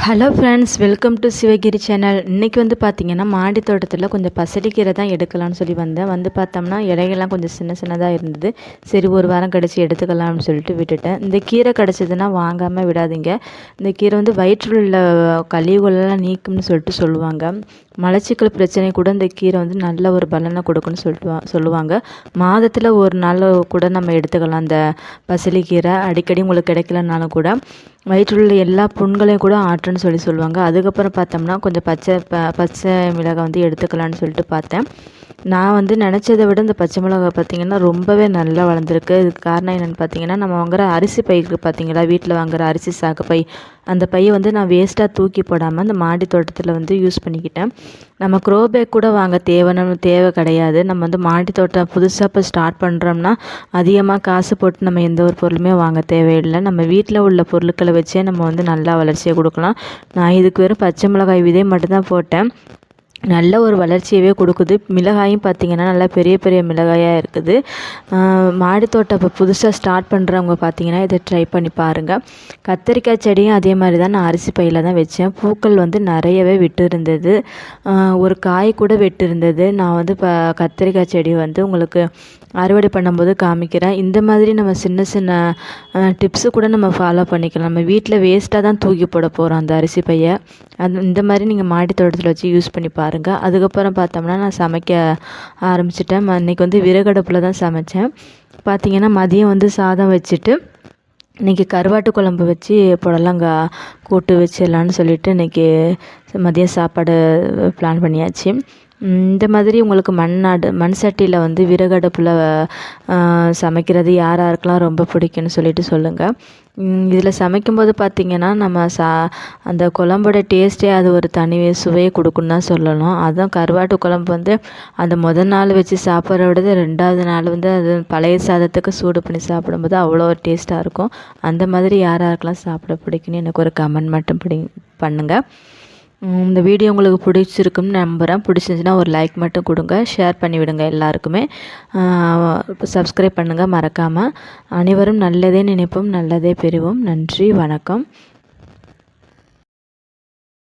Hello friends, welcome to Sivagiri channel. இன்றைக்கி வந்து பார்த்திங்கன்னா மாடி தோட்டத்தில் கொஞ்சம் பசலிக்கீரை தான் எடுக்கலாம்னு சொல்லி வந்தேன். பார்த்தோம்னா இலைகள்லாம் கொஞ்சம் சின்ன சின்னதாக இருந்தது. சரி, ஒரு வாரம் கழிச்சு எடுத்துக்கலாம்னு சொல்லிட்டு விட்டுட்டேன். இந்த கீரை கிடச்சதுன்னா வாங்காமல் விடாதீங்க. இந்த கீரை வந்து வயிற்றில் உள்ள கழிவுகளெல்லாம் நீக்கும்னு சொல்லிட்டு சொல்லுவாங்க. மலச்சிக்கல் பிரச்சனை கூட இந்த கீரை வந்து நல்ல ஒரு பலனை கொடுக்குன்னு சொல்லுவாங்க. மாதத்தில் ஒரு நாள் கூட நம்ம எடுத்துக்கலாம். இந்த பசலிக்கீரை அடிக்கடி உங்களுக்கு கிடைக்கலனாலும் கூட வயிற்றுள்ள எல்லா புண்களையும் கூட ஆற்றுன்னு சொல்லுவாங்க. அதுக்கப்புறம் பார்த்தோம்னா கொஞ்சம் பச்சை மிளகாய் வந்து எடுத்துக்கலான்னு சொல்லிட்டு பார்த்தேன். நான் வந்து நினச்சதை விட இந்த பச்சை மிளகாய் பார்த்திங்கன்னா ரொம்பவே நல்லா வளர்ந்துருக்கு. இதுக்கு காரணம் என்னென்னு பார்த்தீங்கன்னா, நம்ம வாங்குகிற அரிசி பைக்கு பார்த்திங்களா, வீட்டில் வாங்குகிற அரிசி சாக்கு பை, அந்த பையை வந்து நான் வேஸ்ட்டாக தூக்கி போடாமல் அந்த மாடி தோட்டத்தில் வந்து யூஸ் பண்ணிக்கிட்டேன். நம்ம க்ரோ பேக் கூட வாங்க தேவை கிடையாது. நம்ம வந்து மாடி தோட்டம் புதுசாக இப்போ ஸ்டார்ட் பண்ணுறோம்னா அதிகமாக காசு போட்டு நம்ம எந்த ஒரு பொருளுமே வாங்க தேவையில்லை. நம்ம வீட்டில் உள்ள பொருட்களை வச்சே நம்ம வந்து நல்லா வளர்ச்சியை கொடுக்கலாம். நான் இதுக்கு வெறும் பச்சை மிளகாய் விதை மட்டும்தான் போட்டேன். நல்ல ஒரு வளர்ச்சியவே கொடுக்குது. மிளகாயும் பார்த்திங்கன்னா நல்லா பெரிய பெரிய மிளகாயாக இருக்குது. மாடி தோட்டம் இப்போ புதுசாக ஸ்டார்ட் பண்ணுறவங்க பார்த்திங்கன்னா இதை ட்ரை பண்ணி பாருங்கள். கத்திரிக்காய் செடியும் அதே மாதிரி தான் நான் அரிசி பையில் தான் வச்சேன். பூக்கள் வந்து நிறையவே விட்டு இருந்தது. ஒரு காய் கூட விட்டு இருந்தது. நான் வந்து இப்போ கத்திரிக்காய் செடி வந்து உங்களுக்கு அறுவடை பண்ணும்போது காமிக்கிறேன். இந்த மாதிரி நம்ம சின்ன சின்ன டிப்ஸு கூட நம்ம ஃபாலோ பண்ணிக்கலாம். நம்ம வீட்டில் வேஸ்ட்டாக தான் தூக்கி போட போகிறோம் அந்த அரிசி பையை. இந்த மாதிரி நீங்கள் மாடி தோட்டத்தில் வச்சு யூஸ் பண்ணி பாருங்கள். அதுக்கப்புறம் பார்த்தோம்னா நான் சமைக்க ஆரம்பிச்சிட்டேன். இன்றைக்கி வந்து விறகடுப்பில் தான் சமைச்சேன். பார்த்திங்கன்னா மதியம் வந்து சாதம் வச்சுட்டு இன்றைக்கி கருவாட்டு குழம்பு வச்சு புடலங்காய் கூட்டு வச்சிடலான்னு சொல்லிவிட்டு இன்றைக்கி மதியம் சாப்பாடு பிளான் பண்ணியாச்சு. இந்த மாதிரி உங்களுக்கு மண் சட்டியில் வந்து விறகடுப்பில் சமைக்கிறது யாருக்கெல்லாம் ரொம்ப பிடிக்குன்னு சொல்லிட்டு சொல்லுங்கள். இதில் சமைக்கும்போது பார்த்திங்கன்னா நம்ம அந்த குழம்போட டேஸ்ட்டே அது ஒரு தனி சுவையை கொடுக்குன்னு தான் சொல்லணும். அதுவும் கருவாட்டு குழம்பு வந்து அந்த முதல் நாள் வச்சு சாப்பிட்றத விட 2வது நாள் வந்து அது பழைய சாதத்துக்கு சூடு பண்ணி சாப்பிடும்போது அவ்வளோ ஒரு டேஸ்ட்டாக இருக்கும். அந்த மாதிரி யாருக்கெல்லாம் சாப்பிட பிடிக்குன்னு எனக்கு ஒரு கமெண்ட் மட்டும் பண்ணுங்கள். இந்த வீடியோ உங்களுக்கு பிடிச்சிருக்குன்னு நம்புகிறேன். பிடிச்சிருந்துச்சுன்னா ஒரு லைக் மட்டும் கொடுங்க, ஷேர் பண்ணிவிடுங்க எல்லாருக்குமே. சப்ஸ்கிரைப் பண்ணுங்கள் மறக்காமல். அனைவரும் நல்லதே நினைப்போம், நல்லதே பெறுவோம். நன்றி, வணக்கம்.